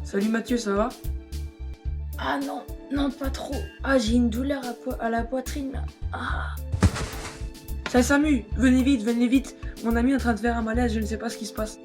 Salut Mathieu, ça va? Ah non, non pas trop. Ah j'ai une douleur à la poitrine là. Ah. C'est Samu, venez vite, venez vite. Mon ami est en train de faire un malaise, je ne sais pas ce qui se passe.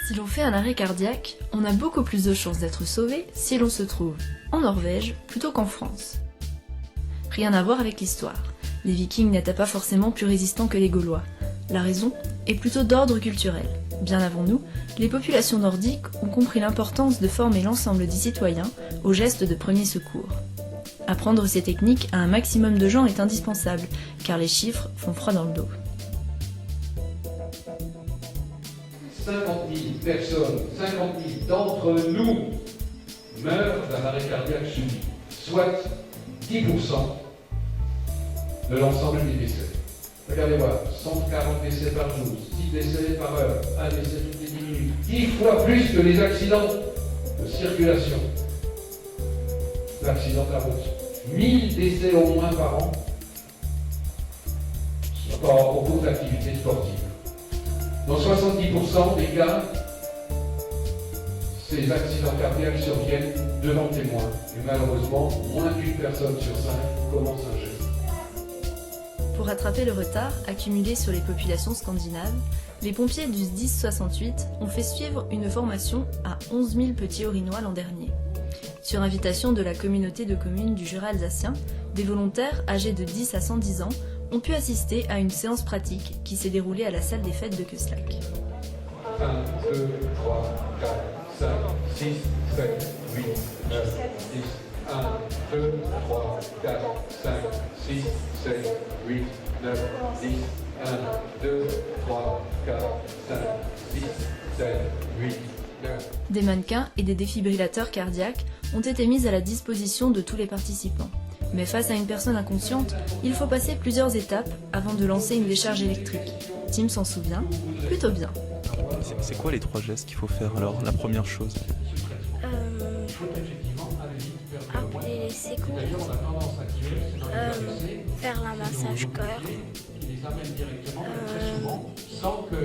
Si l'on fait un arrêt cardiaque, on a beaucoup plus de chances d'être sauvé si l'on se trouve en Norvège plutôt qu'en France. Rien à voir avec l'histoire. Les Vikings n'étaient pas forcément plus résistants que les Gaulois. La raison est plutôt d'ordre culturel. Bien avant nous, les populations nordiques ont compris l'importance de former l'ensemble des citoyens aux gestes de premier secours. Apprendre ces techniques à un maximum de gens est indispensable, car les chiffres font froid dans le dos. 50 000 personnes, 50 000 d'entre nous meurent d'un arrêt cardiaque subit, soit 10% de l'ensemble des décès. Regardez voir, 140 décès par jour, 6 décès par heure, 1 décès toutes les 10 minutes, 10 fois plus que les accidents de circulation, l'accident de la route. 1000 décès au moins par an, pour toute activité sportive. Dans 70% des cas, ces accidents cardiaques surviennent devant témoins. Et malheureusement, moins d'une personne sur 5 commence un geste. Pour rattraper le retard accumulé sur les populations scandinaves, les pompiers du SDIS 68 ont fait suivre une formation à 11 000 petits Orinois l'an dernier. Sur invitation de la communauté de communes du Jura alsacien, des volontaires âgés de 10 à 110 ans ont pu assister à une séance pratique qui s'est déroulée à la salle des fêtes de Köslak. 1, 2, 3, 4, 5, 6, 7, 8, 9, 10. 1, 2, 3, 4, 5, 6, 7, 8, 9, 10. 1, 2, 3, 4, 5, 6, 7, 8, 9. Des mannequins et des défibrillateurs cardiaques ont été mis à la disposition de tous les participants. Mais face à une personne inconsciente, il faut passer plusieurs étapes avant de lancer une décharge électrique. Tim s'en souvient plutôt bien. C'est quoi les 3 gestes qu'il faut faire alors, la première chose? Appeler les secours. Faire la massage cœur. Sans que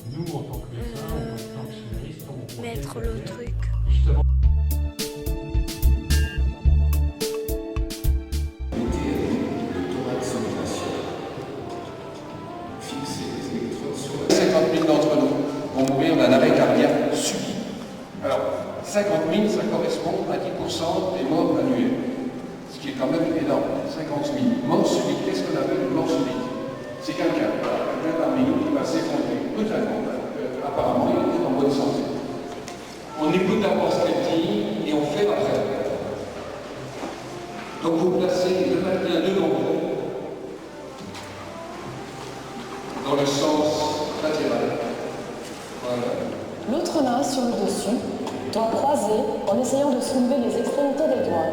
nous, en tant que médecins, en tant que scénaristes, on Mettre le truc. justement. D'entre nous vont mourir d'un arrêt cardiaque subit. Alors, 50 000, ça correspond à 10% des morts annuels, ce qui est quand même énorme. 50 000 morts subites. Qu'est-ce qu'on appelle une mort subite? C'est quelqu'un parmi nous qui va s'effondrer brutalement. Apparemment, il est en bonne santé. On écoute d'abord ce qu'elle dit et on fait après. Donc vous placez le maintien devant vous dans le sens latéral. Voilà. L'autre main sur le dessus, doigt croisé en essayant de soulever les extrémités des doigts.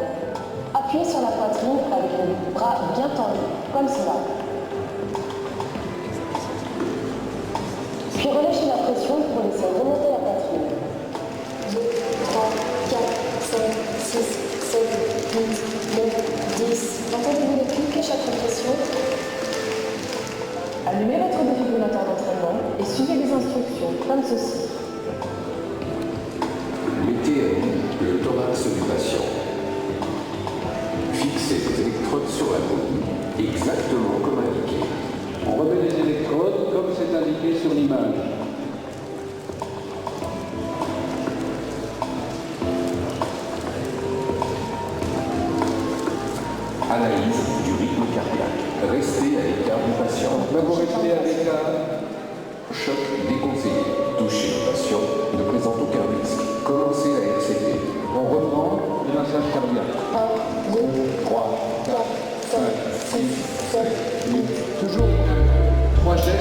Appuyez sur la poitrine avec le bras bien tendu, comme cela. Puis relâchez la pression pour laisser remonter la poitrine. 2, 3, 4, 5, 6, 7, 8, 9, 10. Entendez-vous les clics à chaque pression? Allumez votre défibrillateur d'entraînement et suivez les instructions, comme ceci. Mettez à nu le thorax du patient. Fixez les électrodes sur la peau, exactement comme indiqué. On remet les électrodes comme c'est indiqué sur l'image. Analyse du rythme cardiaque. Restez à l'écart du patient. Là, vous restez à l'écart. Choc déconseillé. Touchez le patient, ne présente aucun risque. Commencez à RCT. On reprend le massage cardiaque. 1, 2, 3, 4, 5, 6, 7, 8. toujours 3 gestes.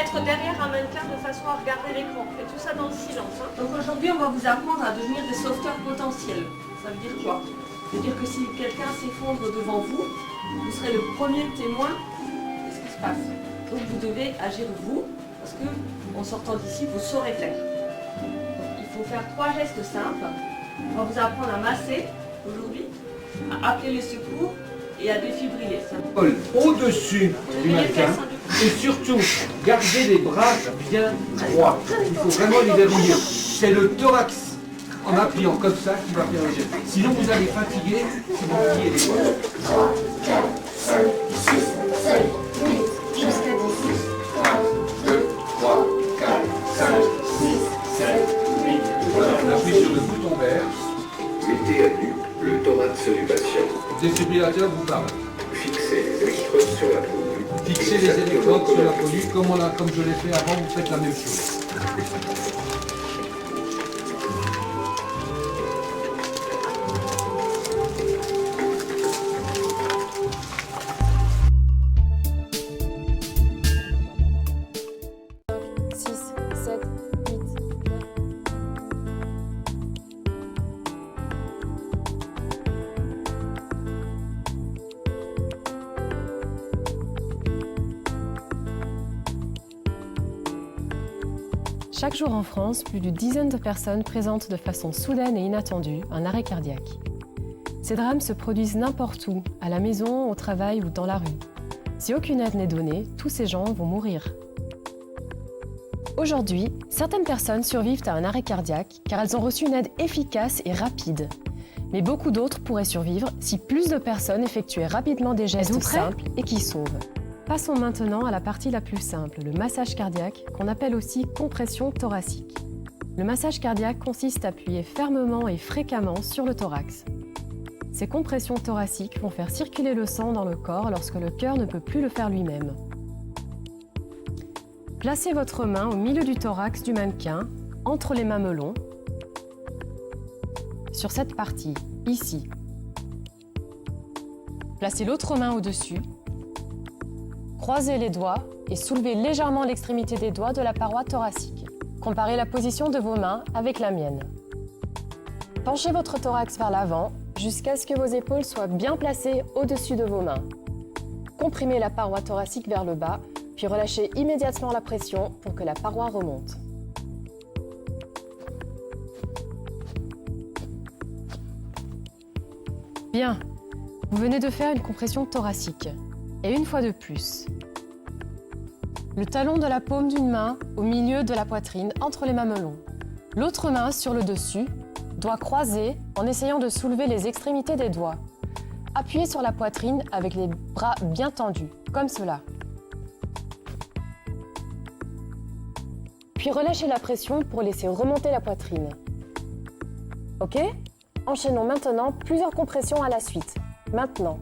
mettre derrière un mannequin de façon à regarder l'écran. Faites tout ça dans le silence. Hein. Donc aujourd'hui, on va vous apprendre à devenir des sauveteurs potentiels. Ça veut dire quoi? Ça veut dire que si quelqu'un s'effondre devant vous, vous serez le premier témoin de ce qui se passe. Donc vous devez agir vous, parce que en sortant d'ici, vous saurez faire. Donc, il faut faire 3 gestes simples. On va vous apprendre à masser aujourd'hui, à appeler les secours et à défibriller. Paul, au-dessus du mannequin et surtout gardez les bras bien droits. Il faut vraiment les verrouiller. C'est le thorax en appuyant comme ça qui va faire le geste. Sinon vous allez fatiguer si vous pliez les bras. 3, 4, 5, 6, 7, 8, jusqu'à 10. 1, 2, 3, 4, 5, 6, 7, 8. Voilà, on appuie sur le bouton vert. Mettez à nu le thorax du patient. Le défibrillateur vous parle. Fixez les électrodes sur la peau. Fixez les électrodes sur la peau. Comme je l'ai fait avant, vous faites la même chose. Chaque jour en France, plus d'une dizaine de personnes présentent de façon soudaine et inattendue un arrêt cardiaque. Ces drames se produisent n'importe où, à la maison, au travail ou dans la rue. Si aucune aide n'est donnée, tous ces gens vont mourir. Aujourd'hui, certaines personnes survivent à un arrêt cardiaque car elles ont reçu une aide efficace et rapide. Mais beaucoup d'autres pourraient survivre si plus de personnes effectuaient rapidement des gestes simples et qui sauvent. Passons maintenant à la partie la plus simple, le massage cardiaque, qu'on appelle aussi compression thoracique. Le massage cardiaque consiste à appuyer fermement et fréquemment sur le thorax. Ces compressions thoraciques vont faire circuler le sang dans le corps lorsque le cœur ne peut plus le faire lui-même. Placez votre main au milieu du thorax du mannequin, entre les mamelons, sur cette partie, ici. Placez l'autre main au-dessus. Croisez les doigts et soulevez légèrement l'extrémité des doigts de la paroi thoracique. Comparez la position de vos mains avec la mienne. Penchez votre thorax vers l'avant jusqu'à ce que vos épaules soient bien placées au-dessus de vos mains. Comprimez la paroi thoracique vers le bas, puis relâchez immédiatement la pression pour que la paroi remonte. Bien, vous venez de faire une compression thoracique. Et une fois de plus, le talon de la paume d'une main au milieu de la poitrine entre les mamelons. L'autre main sur le dessus, doigts croisés en essayant de soulever les extrémités des doigts. Appuyez sur la poitrine avec les bras bien tendus, comme cela. Puis relâchez la pression pour laisser remonter la poitrine. Ok ? Enchaînons maintenant plusieurs compressions à la suite. Maintenant.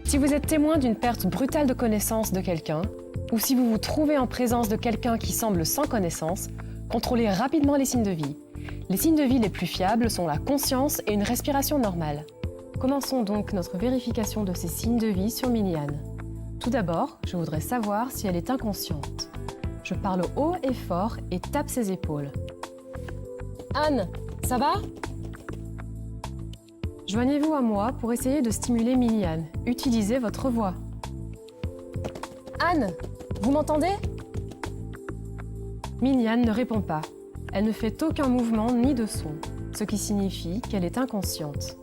Si vous êtes témoin d'une perte brutale de connaissance de quelqu'un, ou si vous vous trouvez en présence de quelqu'un qui semble sans connaissance, contrôlez rapidement les signes de vie. Les signes de vie les plus fiables sont la conscience et une respiration normale. Commençons donc notre vérification de ces signes de vie sur Miliane. Tout d'abord, je voudrais savoir si elle est inconsciente. Je parle haut et fort et tape ses épaules. Anne, ça va ? Joignez-vous à moi pour essayer de stimuler Miliane. Utilisez votre voix. Anne, vous m'entendez ? Miniane ne répond pas. Elle ne fait aucun mouvement ni de son, ce qui signifie qu'elle est inconsciente.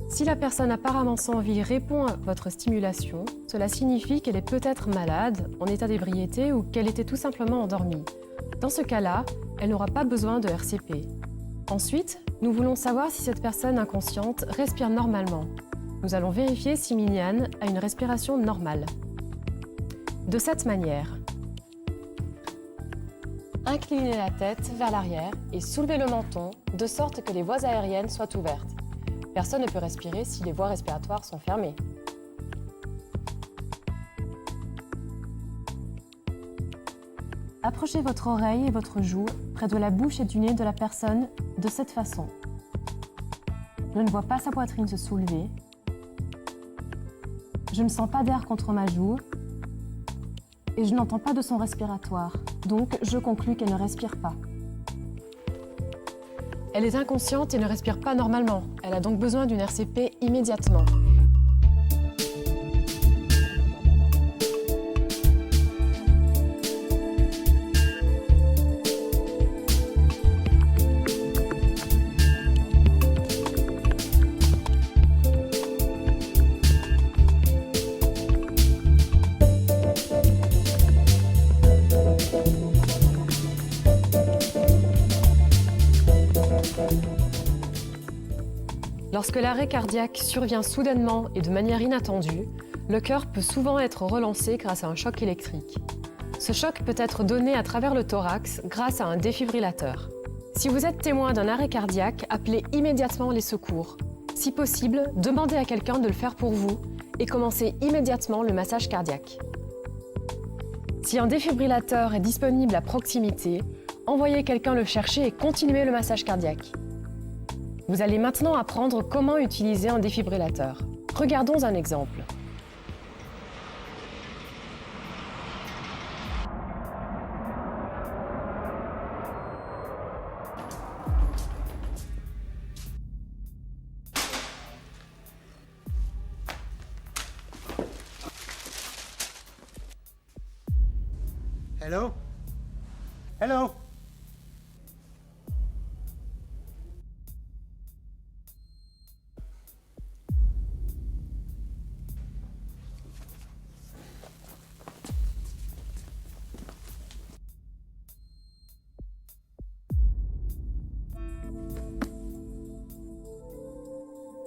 Si la personne apparemment sans vie répond à votre stimulation, cela signifie qu'elle est peut-être malade, en état d'ébriété ou qu'elle était tout simplement endormie. Dans ce cas-là, elle n'aura pas besoin de RCP. Ensuite, nous voulons savoir si cette personne inconsciente respire normalement. Nous allons vérifier si Miniane a une respiration normale. De cette manière, inclinez la tête vers l'arrière et soulevez le menton de sorte que les voies aériennes soient ouvertes. Personne ne peut respirer si les voies respiratoires sont fermées. Approchez votre oreille et votre joue près de la bouche et du nez de la personne de cette façon. Je ne vois pas sa poitrine se soulever. Je ne sens pas d'air contre ma joue. Et je n'entends pas de son respiratoire. Donc, je conclus qu'elle ne respire pas. Elle est inconsciente et ne respire pas normalement. Elle a donc besoin d'une RCP immédiatement. Lorsque l'arrêt cardiaque survient soudainement et de manière inattendue, le cœur peut souvent être relancé grâce à un choc électrique. Ce choc peut être donné à travers le thorax grâce à un défibrillateur. Si vous êtes témoin d'un arrêt cardiaque, appelez immédiatement les secours. Si possible, demandez à quelqu'un de le faire pour vous et commencez immédiatement le massage cardiaque. Si un défibrillateur est disponible à proximité, envoyez quelqu'un le chercher et continuez le massage cardiaque. Vous allez maintenant apprendre comment utiliser un défibrillateur. Regardons un exemple. Hello? Hello?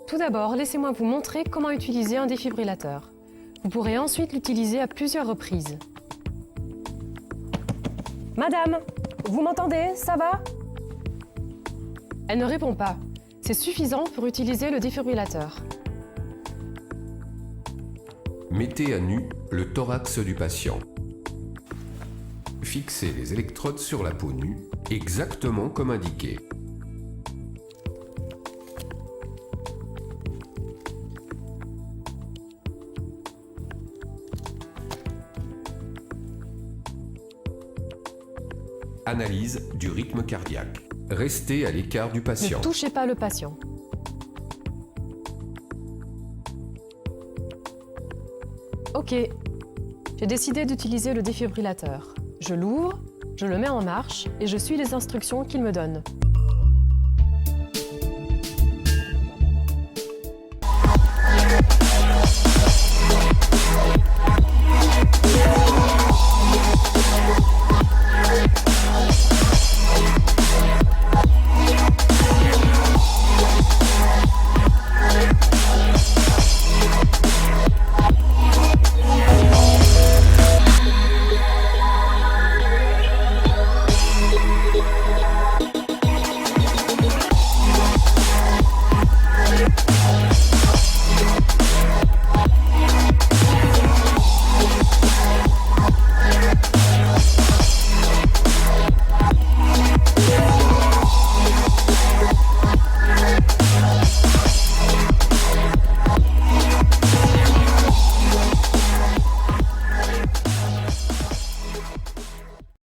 Tout d'abord, laissez-moi vous montrer comment utiliser un défibrillateur. Vous pourrez ensuite l'utiliser à plusieurs reprises. Madame, vous m'entendez? Ça va? Elle ne répond pas. C'est suffisant pour utiliser le défibrillateur. Mettez à nu le thorax du patient. Fixez les électrodes sur la peau nue, exactement comme indiqué. Analyse du rythme cardiaque. Restez à l'écart du patient. Ne touchez pas le patient. Ok, j'ai décidé d'utiliser le défibrillateur. Je l'ouvre, je le mets en marche et je suis les instructions qu'il me donne.